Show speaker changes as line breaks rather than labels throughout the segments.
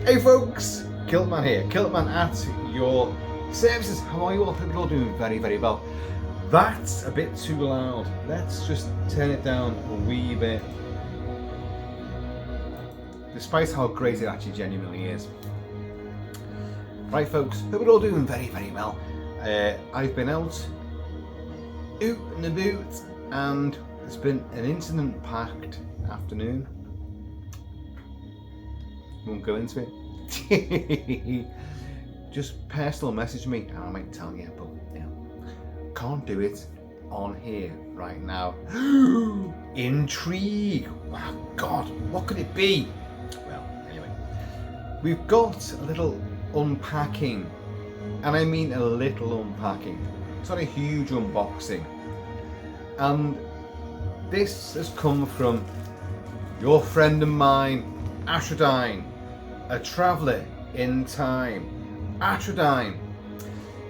Hey folks, KILT-MAN here, KILT-MAN at your services. How are you all? Hope you're all doing very, very well. That's a bit too loud. Let's just turn it down a wee bit. Despite how great it actually genuinely is. Right folks, hope you're all doing very, very well. I've been out and about, and it's been an incident-packed afternoon. Won't go into it. Just personal message me and I might tell you, but you know, can't do it on here right now. Intrigue! Oh God, what could it be? Well, anyway, we've got a little unpacking, and I mean a little unpacking. It's not a huge unboxing, and this has come from your friend of mine, ASTRADYNE, a traveller in time. ASTRADYNE,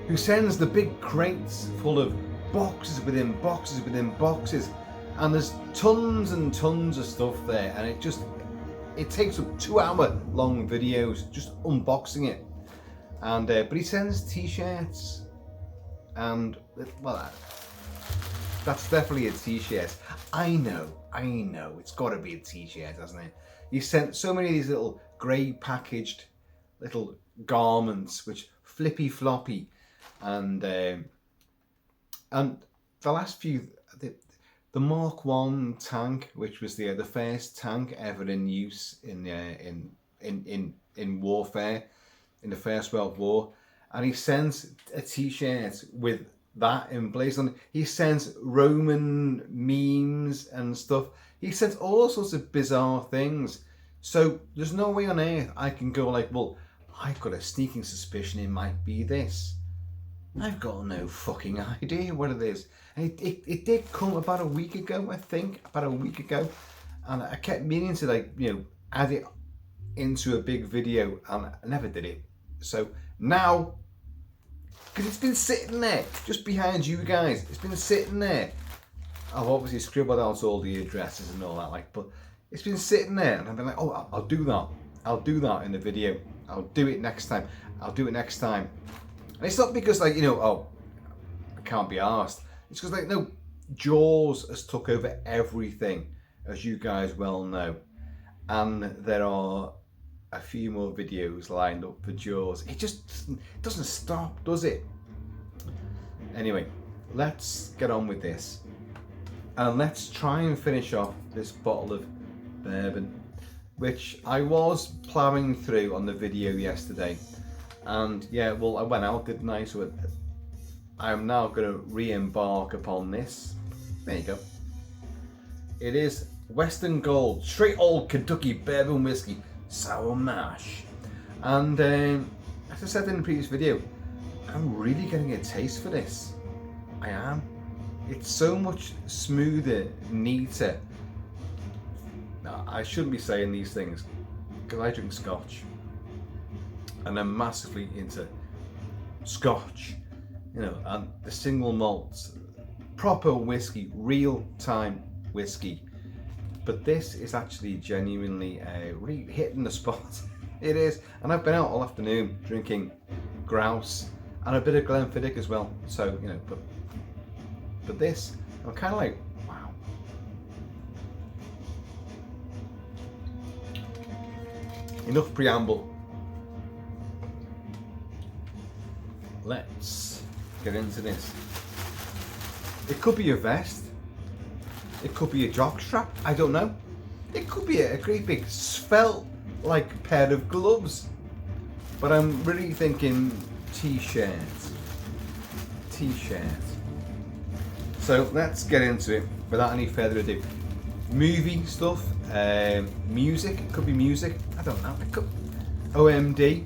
who sends the big crates full of boxes within boxes within boxes, and there's tons and tons of stuff there, and it takes up 2-hour long videos just unboxing it. And but he sends t-shirts, and well, that's definitely a t-shirt. I know, it's got to be a t-shirt, hasn't it? He sent so many of these little grey packaged little garments, which flippy floppy, and the last few, the Mark 1 tank, which was the first tank ever in use in warfare in the First World War, and he sends a t-shirt with that emblazoned on it. He sends Roman memes and stuff. He sends all sorts of bizarre things. So there's no way on earth I can go like, well, I've got a sneaking suspicion it might be this. I've got no fucking idea what it is. And it did come about a week ago, I think, and I kept meaning to, like, you know, add it into a big video, and I never did it. So now, because it's been sitting there just behind you guys, it's been sitting there. I've obviously scribbled out all the addresses and all that, like, but it's been sitting there, and I've been like, oh, I'll do that in the video. I'll do it next time. And it's not because, like, you know, oh, I can't be arsed. It's because, like, no, Jaws has took over everything, as you guys well know, and there are a few more videos lined up for Jaws. It just doesn't stop, does it? Anyway, let's get on with this, and let's try and finish off this bottle of bourbon, which I was ploughing through on the video yesterday, and yeah, well, I went out, didn't I? So I am now going to re-embark upon this. There you go. It is Western Gold, straight old Kentucky bourbon whiskey, sour mash, and as I said in the previous video, I'm really getting a taste for this. I am. It's so much smoother, neater. Now, I shouldn't be saying these things because I drink scotch, and I'm massively into scotch, you know, and the single malts, proper whiskey, real-time whiskey. But this is actually genuinely really hitting the spot. It is, and I've been out all afternoon drinking grouse and a bit of Glenfiddich as well. So, you know, but this, I'm kind of like, wow. Enough preamble. Let's get into this. It could be a vest. It could be a jockstrap. I don't know. It could be a great big svelte-like pair of gloves. But I'm really thinking t-shirt. T-shirt. So let's get into it without any further ado. Movie stuff, music. It could be music. I don't know. It could. OMD,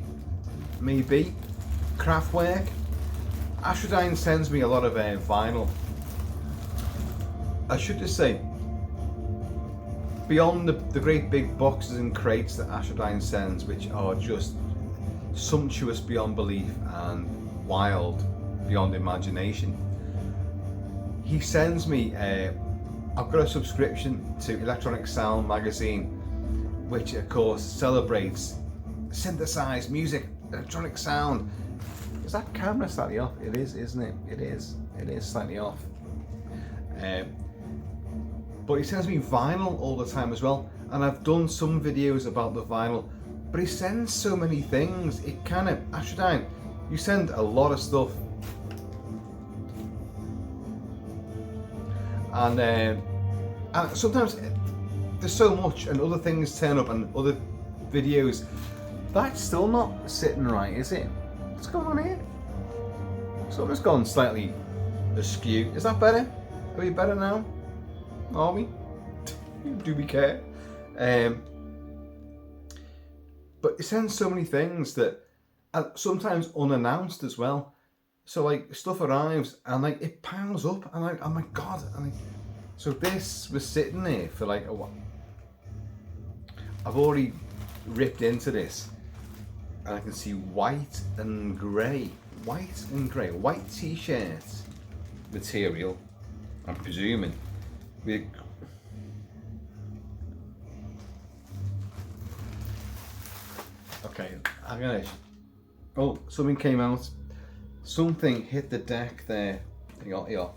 maybe. Kraftwerk. ASTRADYNE sends me a lot of vinyl. I should just say, beyond the great big boxes and crates that ASTRADYNE sends, which are just sumptuous beyond belief and wild beyond imagination, he sends me, I've got a subscription to Electronic Sound magazine, which of course celebrates synthesized music, electronic sound. Is that camera slightly off? It is, isn't it? It is slightly off. But he sends me vinyl all the time as well, and I've done some videos about the vinyl, but he sends so many things. It kind of, ASTRADYNE, you send a lot of stuff. And sometimes there's so much and other things turn up and other videos. That's still not sitting right, is it? What's going on here? Something's gone slightly askew. Is that better? Are we better now? Are we? Do we care? But it sends so many things that, and sometimes unannounced as well. So like stuff arrives and like it piles up and like, oh my god. And like, so this was sitting there for like a while. I've already ripped into this and I can see white and grey. White t-shirt material, I'm presuming. With okay, I'm gonna. Oh, something came out. Something hit the deck there. Here.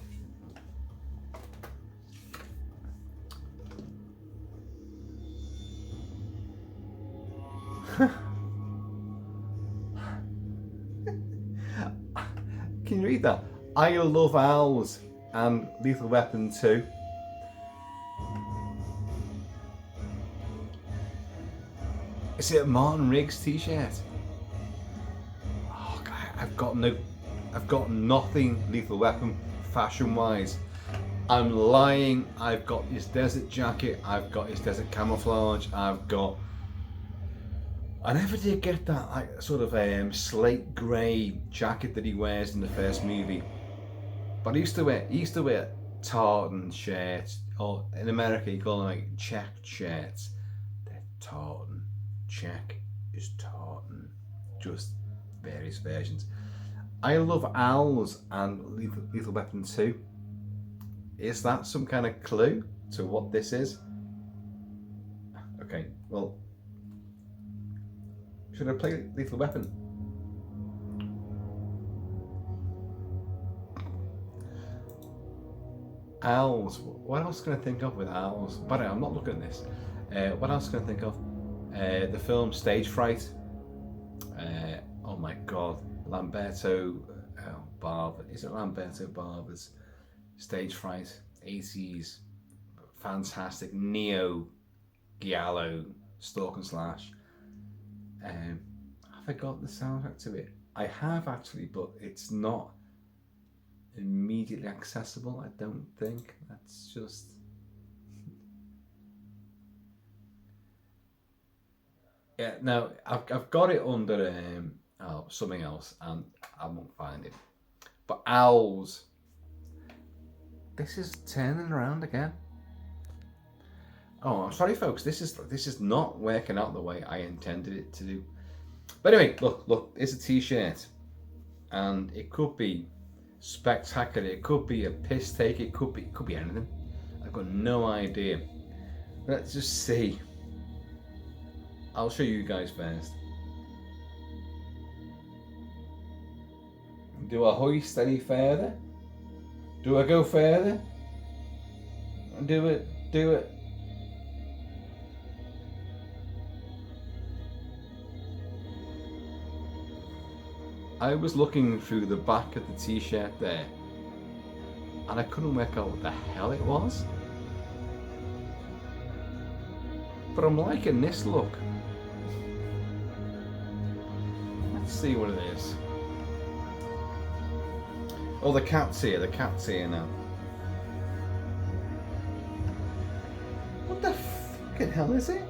Can you read that? I love owls and Lethal Weapon 2. Is it a Martin Riggs t-shirt? Oh God, I've got nothing Lethal Weapon fashion-wise. I'm lying. I've got his desert jacket. I've got his desert camouflage. I never did get that like sort of slate grey jacket that he wears in the first movie. But he used to wear tartan shirts, or in America you call them like checked shirts. They're tartan. Check is tartan. Just various versions. I love owls and Lethal Weapon 2. Is that some kind of clue to what this is? Okay, well, should I play Lethal Weapon? Owls. What else can I think of with owls? But I'm not looking at this. What else can I think of? The film Stage Fright. Oh my God, Lamberto Bava. Is it Lamberto Bava's Stage Fright? 80s, fantastic neo giallo stalk and slash. Have I got the soundtrack to it? I have actually, but it's not immediately accessible, I don't think. That's just... Yeah, no, I've got it under something else and I won't find it. But owls. This is turning around again. Oh, I'm sorry folks, this is not working out the way I intended it to do. But anyway, look, it's a t-shirt. And it could be spectacular, it could be a piss take, it could be anything. I've got no idea. Let's just see. I'll show you guys first. Do I hoist any further? Do I go further? Do it. I was looking through the back of the t-shirt there and I couldn't work out what the hell it was. But I'm liking this look. Let's see what it is. Oh, the cat's here now. What the fucking hell is it?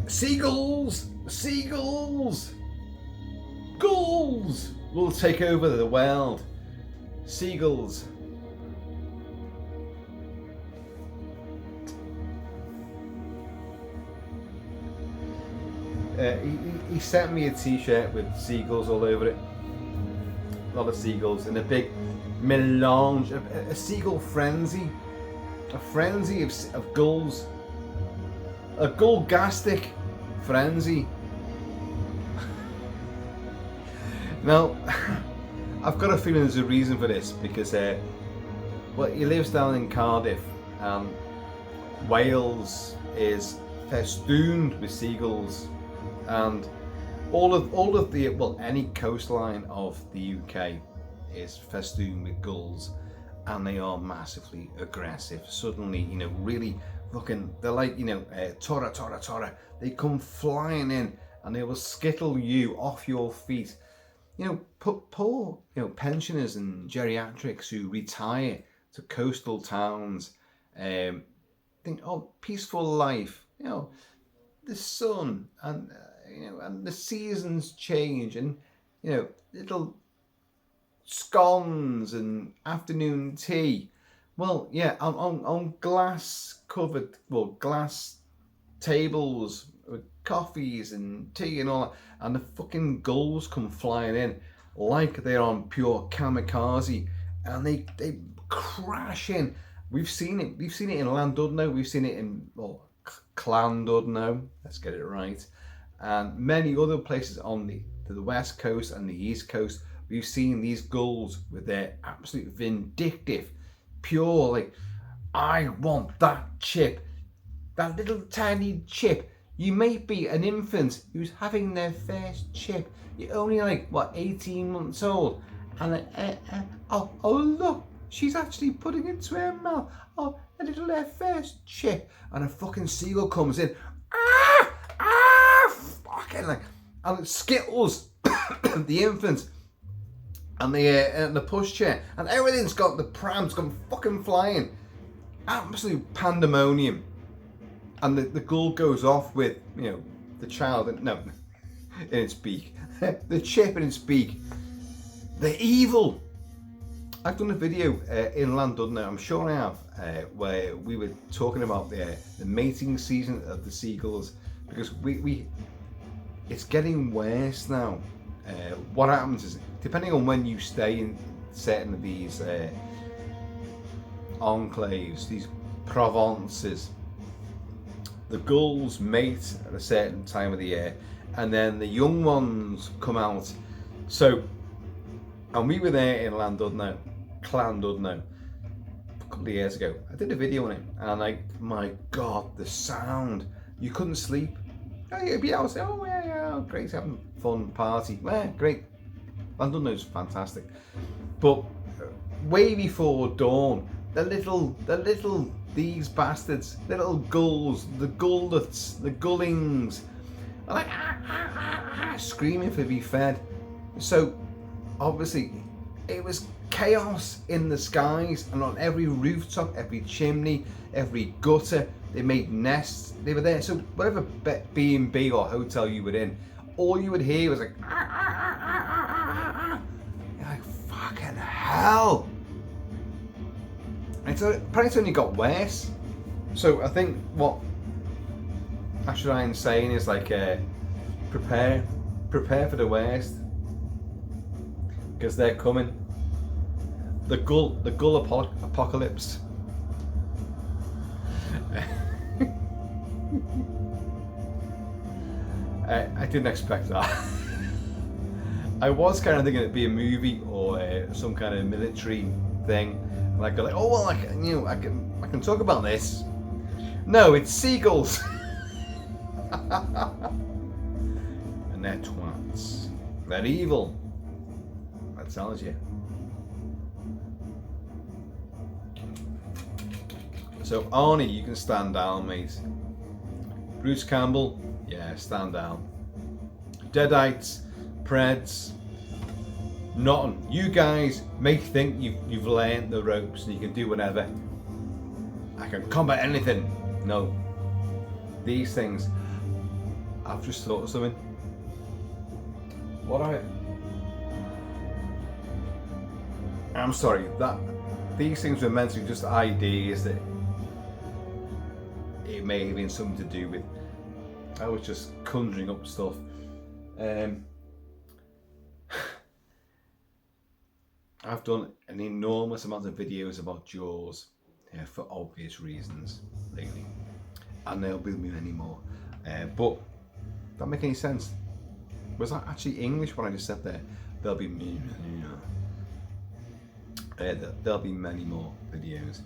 Seagulls! Seagulls! Gulls will take over the world. Seagulls. He sent me a t-shirt with seagulls all over it. lot of seagulls in a big melange, a seagull frenzy, a frenzy of gulls, a gullgastic frenzy. Now, I've got a feeling there's a reason for this, because well, he lives down in Cardiff, and Wales is festooned with seagulls, and all of the, well, any coastline of the UK is festooned with gulls, and they are massively aggressive. Suddenly, you know, really fucking, they're like, you know, tora tora tora. They come flying in, and they will skittle you off your feet. You know, poor, you know, pensioners and geriatrics who retire to coastal towns, think, oh, peaceful life, you know, the sun, and you know, and the seasons change, and you know, little scones and afternoon tea. Well, yeah, on glass covered, well, glass tables with coffees and tea and all that, and the fucking gulls come flying in like they're on pure kamikaze, and they crash in. We've seen it in Llandudno, we've seen it in, well, Llandudno, let's get it right, and many other places on the west coast and the east coast. We've seen these gulls with their absolute vindictive, pure, like, I want that chip, that little tiny chip. You may be an infant who's having their first chip. You're only like, what, 18 months old, and oh look, she's actually putting it to her mouth. Oh, a little first chip, and a fucking seagull comes in. Fucking like, and it skittles the infant and the pushchair, and everything's got, the pram's gone fucking flying. Absolute pandemonium. And the gull goes off with, you know, the child, in its beak, the chip in its beak. They're evil. I've done a video in Llandudno, I'm sure I have, where we were talking about the mating season of the seagulls, because it's getting worse now. What happens is, depending on when you stay in certain of these enclaves, these provinces, the gulls mate at a certain time of the year, and then the young ones come out. So, and we were there in Llandudno, a couple of years ago. I did a video on it, and like, my God, the sound, you couldn't sleep. Oh, you'd be out, say, oh yeah, great, having a fun party. Yeah, great. Llandudno's fantastic. But way before dawn, these bastards, little gulls, the gullets, the gullings, are like screaming for to be fed. So obviously it was chaos in the skies, and on every rooftop, every chimney, every gutter, they made nests. They were there. So whatever B&B or hotel you were in, all you would hear was like, you're like, fucking hell. And so apparently it's only got worse. So I think what ASTRADYNE's saying is like, prepare for the worst, because they're coming. The gull apocalypse. I didn't expect that. I was kind of thinking it'd be a movie or some kind of military thing. Like, oh well, I can talk about this. No, it's seagulls. And they're twats. They're evil. That tells you. So Arnie, you can stand down, mate. Bruce Campbell, yeah, stand down. Deadites, Preds, nothing. You guys may think you've learned the ropes and you can do whatever. I can combat anything. No. These things. I've just thought of something. I'm sorry, that these things were meant to be just ideas that it may have been something to do with. I was just conjuring up stuff. I've done an enormous amount of videos about Jaws, for obvious reasons lately, and there'll be many more. But that make any sense? Was that actually English when I just said there? There'll be many, there'll be many more videos,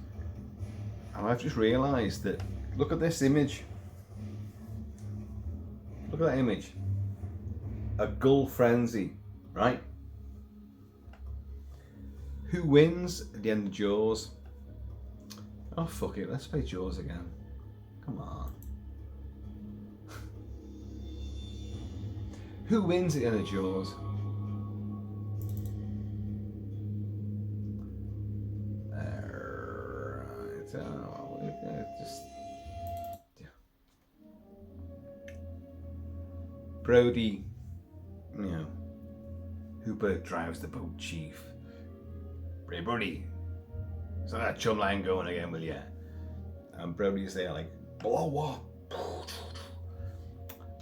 and I've just realised that. Look at this image. Look at that image. A gull frenzy, right? Who wins at the end of Jaws? Oh fuck it, let's play Jaws again. Come on. Who wins at the end of Jaws? Brody, Hooper drives the boat, chief. Hey Brody, so that chum line going again, will ya? And Brody's there like, what?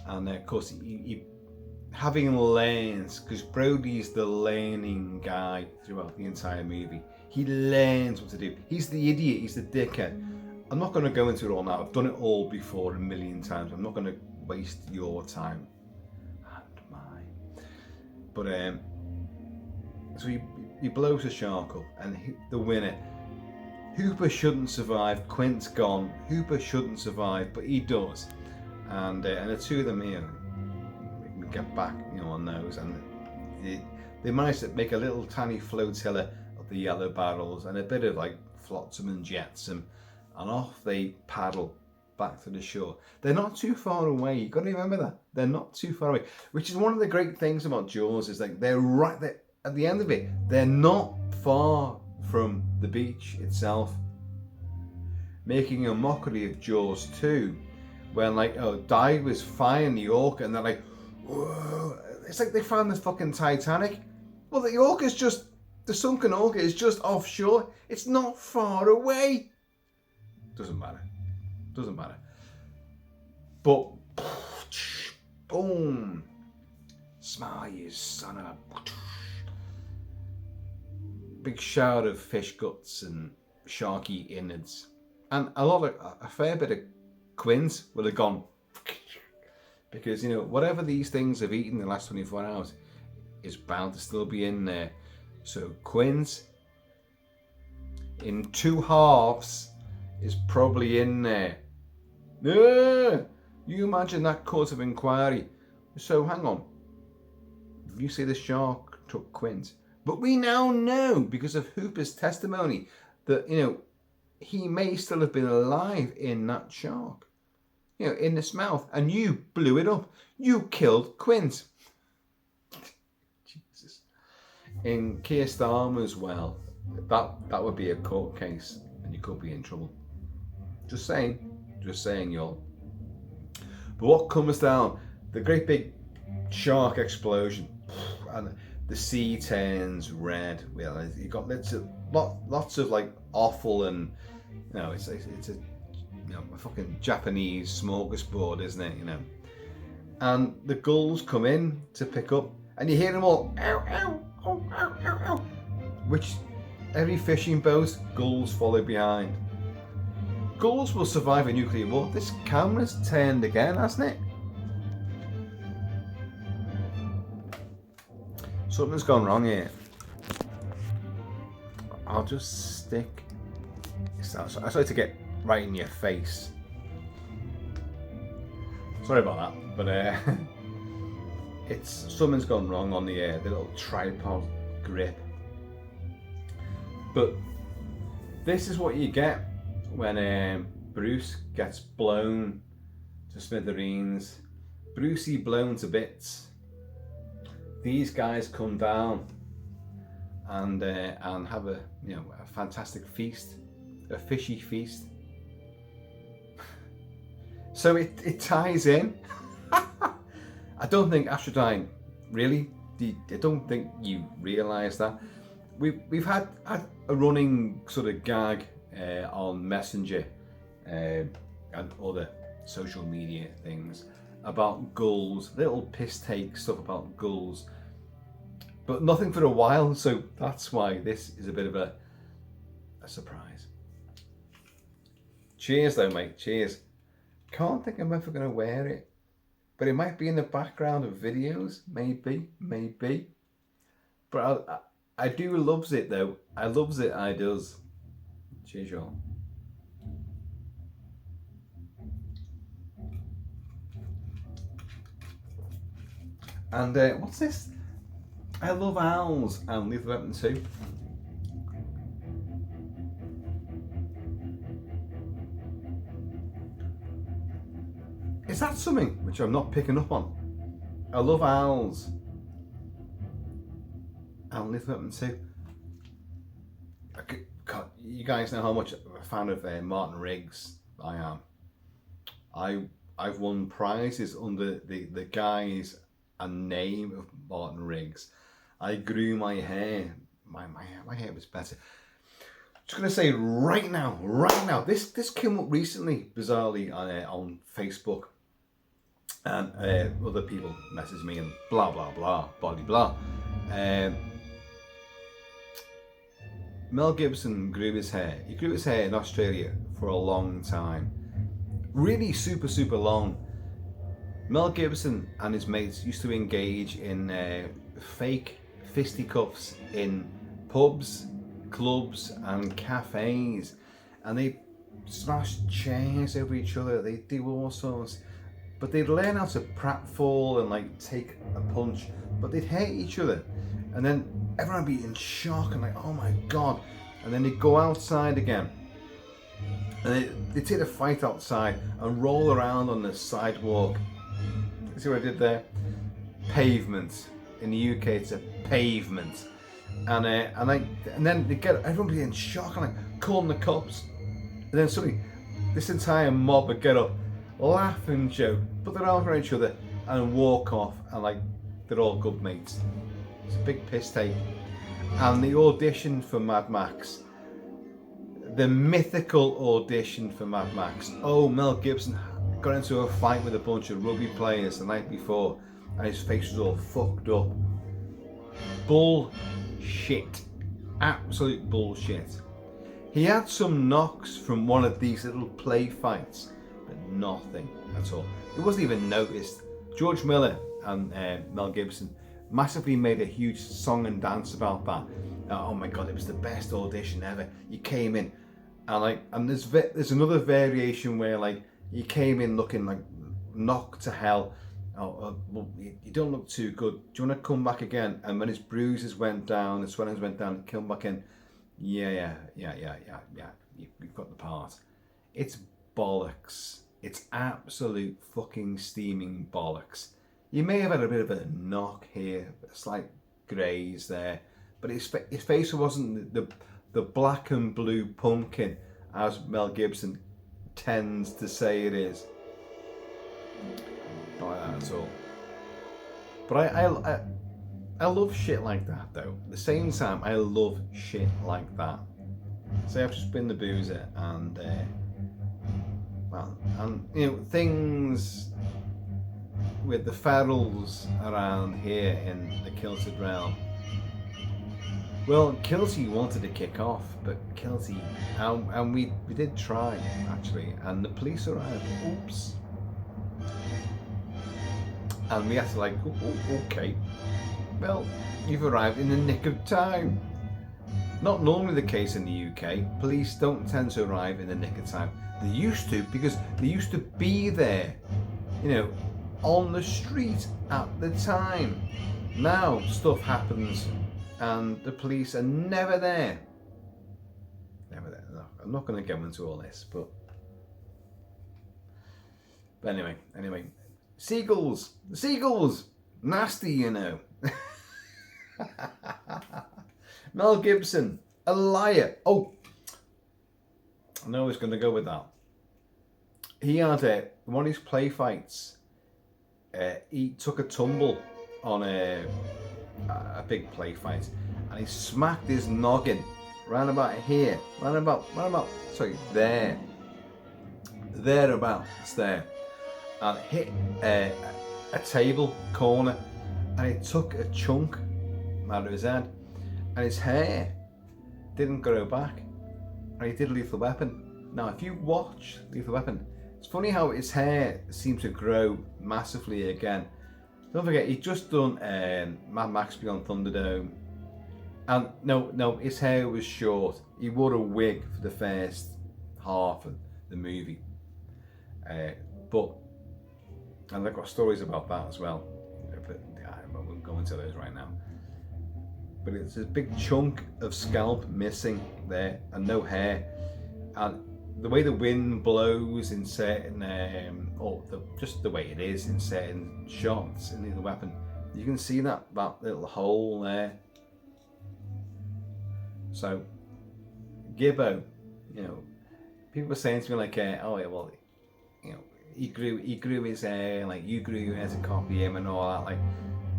And of course he having lanes, because Brody's the laning guy throughout the entire movie. He learns what to do. He's the idiot, he's the dickhead. I'm not going to go into it all now. I've done it all before a million times. I'm not going to waste your time and mine. But so he blows the shark up, and the winner. Hooper shouldn't survive. Quint's gone. Hooper shouldn't survive, but he does. And the two of them here, we can get back, on those, and they managed to make a little tiny flotilla of the yellow barrels and a bit of like flotsam and jetsam, and off they paddle back to the shore. They're not too far away. You've got to remember that. They're not too far away, which is one of the great things about Jaws, is like they're right there at the end of it. They're not far from the beach itself, making a mockery of Jaws 2, when like divers find the orca and they're like, whoa, it's like they found the fucking Titanic. Well, the orca is just, the sunken orca is just offshore. It's not far away. Doesn't matter. But boom, smile you son of a big shower of fish guts and sharky innards, and a fair bit of quins will have gone, because whatever these things have eaten in the last 24 hours is bound to still be in there. So quins in 2 halves is probably in there. You imagine that court of inquiry. So hang on, you say the shark took quins, but we now know, because of Hooper's testimony, that he may still have been alive in that shark, in its mouth, and you blew it up. You killed quins. Jesus. In Keir Starmer's well, that would be a court case, and you could be in trouble. Just saying, y'all. But what comes down, the great big shark explosion, and the sea turns red. Well, you got lots of like offal, and it's a fucking Japanese smorgasbord, isn't it? And the gulls come in to pick up, and you hear them all ow, ow, ow, ow, ow, ow. Which every fishing boat, gulls follow behind. Gulls will survive a nuclear war. This camera's turned again, hasn't it? Something's gone wrong here. I'll just stick. I started to get right in your face. Sorry about that, but something's gone wrong on the little tripod grip. But this is what you get when Bruce gets blown to smithereens. Brucey blown to bits. These guys come down and have a fantastic feast, a fishy feast. So it ties in. I don't think ASTRADYNE really. I don't think you realise that. We've had a running sort of gag on Messenger and other social media things about gulls, little piss take stuff about gulls. but nothing for a while, so that's why this is a bit of a surprise. Cheers though, mate, cheers. Can't think I'm ever going to wear it, but it might be in the background of videos, maybe. But I do loves it though. I loves it, I does. Cheers, y'all. And what's this? I love owls and Lethal Weapon 2. Is that something which I'm not picking up on? I love owls and Lethal Weapon 2. You guys know how much of a fan of Martin Riggs I am. I've won prizes under the guise and name of Martin Riggs. I grew my hair. My hair was better. Just gonna say right now, this came up recently, bizarrely, on Facebook, and other people messaged me and blah blah blah, blah. Mel Gibson grew his hair. He grew his hair in Australia for a long time, really super long. Mel Gibson and his mates used to engage in fake fisticuffs in pubs, clubs and cafes, and they smashed chairs over each other. They do all sorts, but they'd learn how to pratfall and like take a punch, but they'd hate each other, and then everyone would be in shock and like, oh my god, and then they'd go outside again and they'd take the fight outside and roll around on the sidewalk. See what I did there? Pavement. In the UK, it's a pavement, and then they get everybody in shock and like calling the cops, and then suddenly this entire mob would get up, laugh and joke, put their arms around each other, and walk off, and like they're all good mates. It's a big piss take. And the audition for Mad Max, the mythical audition for Mad Max. Oh, Mel Gibson got into a fight with a bunch of rugby players the night before, and his face was all fucked up. Bullshit. Absolute bullshit. He had some knocks from one of these little play fights, but nothing at all. It wasn't even noticed. George Miller and Mel Gibson massively made a huge song and dance about that. Oh my god, it was the best audition ever. You came in, and there's another variation where like you came in looking like knocked to hell. Well, you don't look too good. Do you want to come back again? And when his bruises went down, his swellings went down, come back in. Yeah. You've got the part. It's bollocks. It's absolute fucking steaming bollocks. You may have had a bit of a knock here, a slight graze there, but his face wasn't the black and blue pumpkin as Mel Gibson tends to say it is. Not like that at all. But I love shit like that though. At the same time, I love shit like that. So I've just been the boozer and you know, things with the ferals around here in the kilted realm. Well, Kilty wanted to kick off, but Kilty, and we did try actually, and the police arrived. Oops. And we had to like, okay, well, you've arrived in the nick of time. Not normally the case in the UK. Police don't tend to arrive in the nick of time. They used to, because they used to be there, you know, on the street at the time. Now stuff happens and the police are never there. Never there. No, I'm not going to go into all this, but anyway. Seagulls, nasty, you know. Mel Gibson, a liar. Oh, I know I was going to go with that. He had one of his play fights. He took a tumble on a big play fight, and he smacked his noggin round about here, thereabouts there, and hit a table corner, and it took a chunk, out of his head, and his hair didn't grow back, and he did Lethal Weapon. Now, if you watch Lethal Weapon, it's funny how his hair seems to grow massively again. Don't forget, he just done Mad Max Beyond Thunderdome, and no, his hair was short. He wore a wig for the first half of the movie, but and I've got stories about that as well. But I won't go into those right now. But it's a big chunk of scalp missing there, and no hair, and the way the wind blows in certain, just the way it is in certain shots in the weapon, you can see that little hole there. So, Gibbo, people were saying to me like, oh yeah, well, he grew his hair, like you grew your hair to copy him and all that. Like,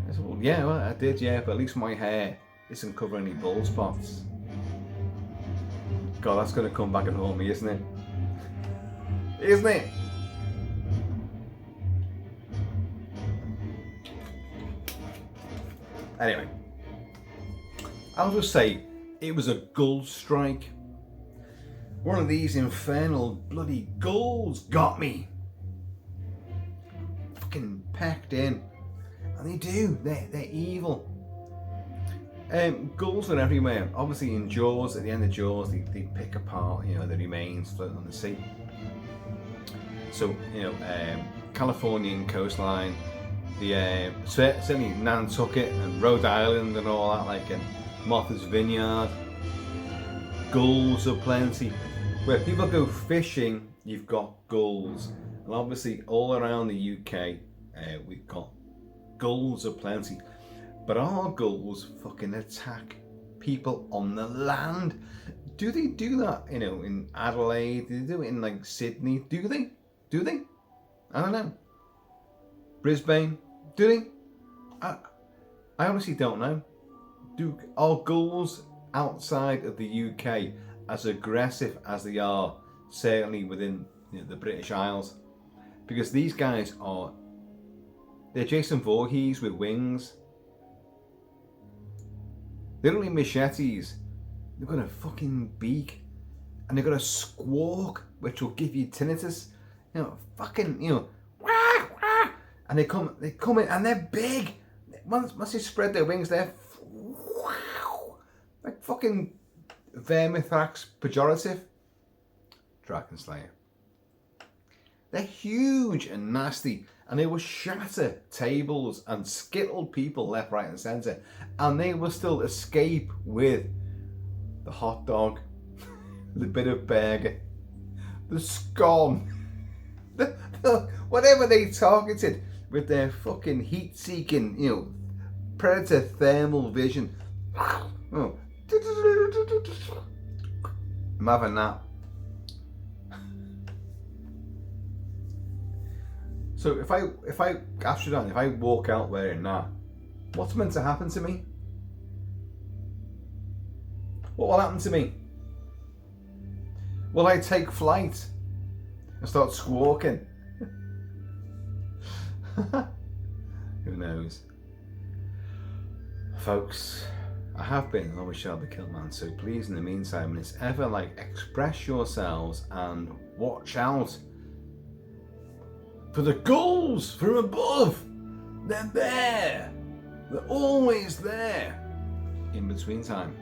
I said, well, yeah, well, I did, yeah, but at least my hair isn't covering any bald spots. God, that's gonna come back and haunt me, isn't it? Isn't it? Anyway, I'll just say it was a gull strike. One of these infernal bloody gulls got me. Fucking pecked in. And they do, they're evil. Gulls are everywhere. Obviously in Jaws, at the end of Jaws, they pick apart, the remains floating on the sea. So, Californian coastline, the certainly Nantucket and Rhode Island and all that, like in Martha's Vineyard. Gulls are plenty. Where people go fishing, you've got gulls. And obviously all around the UK, we've got gulls are plenty. But our gulls fucking attack people on the land. Do they do that, in Adelaide? Do they do it in like Sydney? Do they? Do they? I don't know. Brisbane? Do they? I honestly don't know. Are gulls outside of the UK as aggressive as they are, certainly within the British Isles? Because these guys they're Jason Voorhees with wings. They're only machetes. They've got a fucking beak, and they've got a squawk which will give you tinnitus. Wah, wah, and they come in, and they're big. Once they spread their wings, they're like fucking Vermithrax pejorative. Dragon Slayer. They're huge and nasty, and they will shatter tables and skittle people left, right, and centre, and they will still escape with the hot dog, the bit of burger, the scone, whatever they targeted with their fucking heat-seeking, predator thermal vision. Oh. I'm having that. So if ASTRADYNE, if I walk out wearing that, what's meant to happen to me? What will happen to me? Will I take flight and start squawking? Who knows? Folks, I have been and always shall be KILT-MAN, so please in the meantime, when it's ever express yourselves and watch out for the gulls from above. They're there. They're always there. In between time,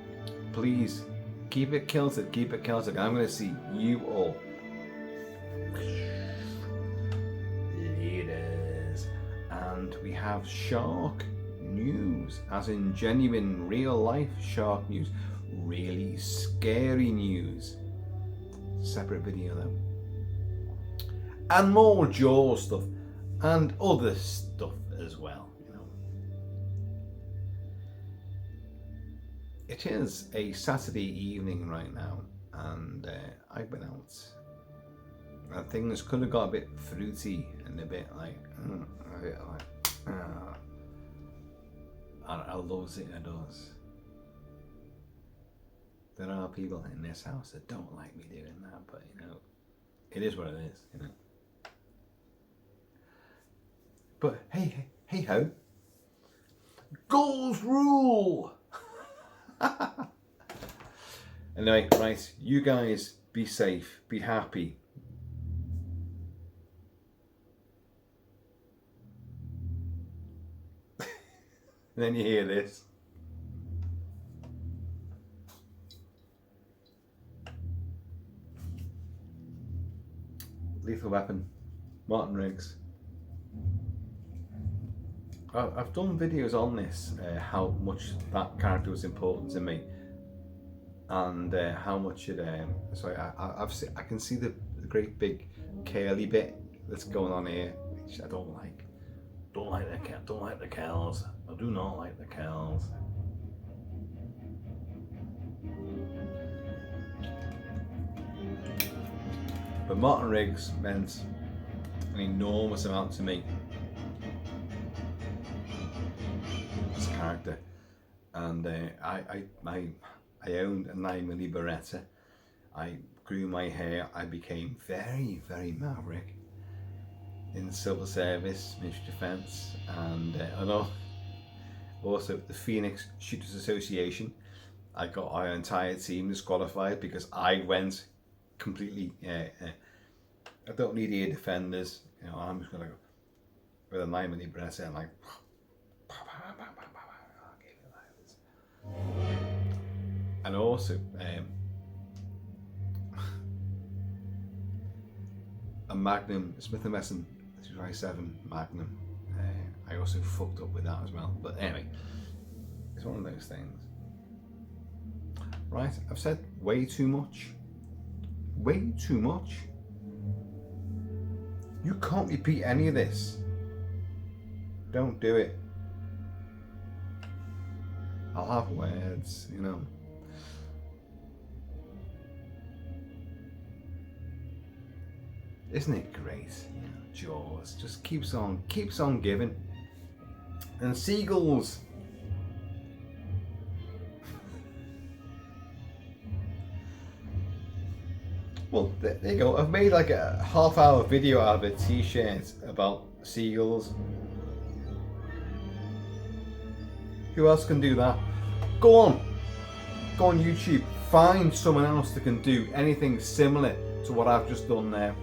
please keep it kilted, keep it Celtic. I'm going to see you all. Leaders. And we have shark news, as in genuine real life shark news. Really scary news. Separate video though. And more Jaws stuff, and other stuff as well, It is a Saturday evening right now, and I've been out, and things could have got a bit fruity and a bit I love it, it does. There are people in this house that don't like me doing that, but it is what it is, But hey ho, gulls rule. Anyway, right, you guys be safe, be happy. And then you hear this. Lethal Weapon, Martin Riggs. I've done videos on this, how much that character was important to me, and how much it. So I can see the great big curly bit that's going on here, which I don't like. Don't like the curls. I do not like the curls. But Martin Riggs meant an enormous amount to me as a character, and I owned a 9mm Beretta. I grew my hair. I became very, very maverick in the civil service, military defence, and also the Phoenix Shooters Association. I got our entire team disqualified because I went completely. I don't need ear defenders. You know, I'm just gonna go with a 9mm Beretta and like. And also a Magnum, Smith & Wesson 257 Magnum. I also fucked up with that as well. But anyway, it's one of those things. Right, I've said way too much. Way too much. You can't repeat any of this. Don't do it. I'll have words, you know. Isn't it great? You know, Jaws just keeps on giving. And Seagulls. Well, there you go. I've made like a half-hour video out of a t-shirt about Seagulls. Who else can do that? Go on YouTube, find someone else that can do anything similar to what I've just done there.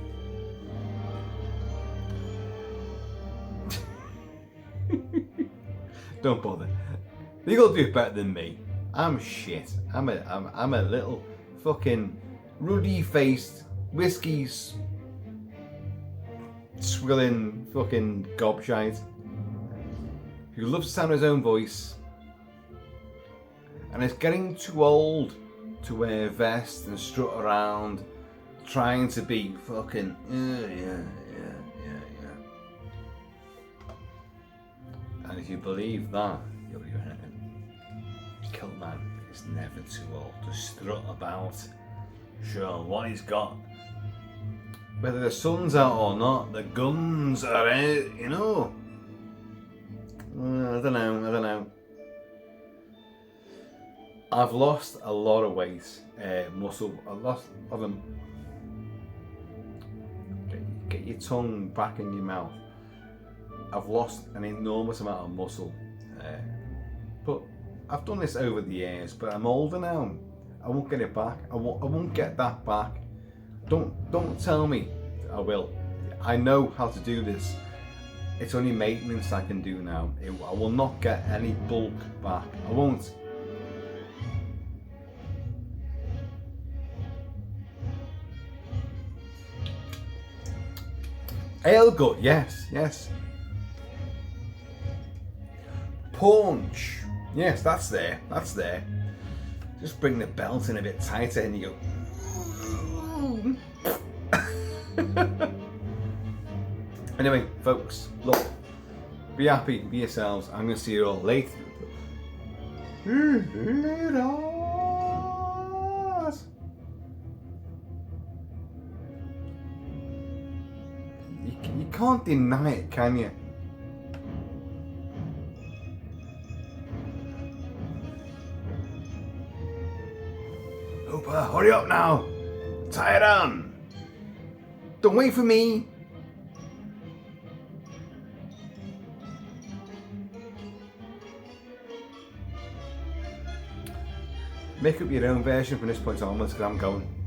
Don't bother. You're gonna do it better than me. I'm shit. I'm a little fucking ruddy-faced, whiskey swilling fucking gobshite who loves the sound of his own voice and is getting too old to wear a vest and strut around trying to be fucking yeah. And if you believe that, you'll be right. KILT-MAN is never too old to strut about, show what he's got. Whether the sun's out or not, the guns are out, you know. I don't know. I've lost a lot of weight, muscle. I've lost of them. Get your tongue back in your mouth. I've lost an enormous amount of muscle, but I've done this over the years. But I'm older now. I won't get it back. I won't get that back. Don't tell me I will. I know how to do this. It's only maintenance I can do now. I will not get any bulk back. I won't. Ale gut, yes. Punch, yes, that's there. Just bring the belt in a bit tighter and you go. Anyway, folks, look, be happy, be yourselves. I'm going to see you all later. You can't deny it, can you? Hooper, hurry up now! Tie it on! Don't wait for me! Make up your own version from this point onwards, because I'm going.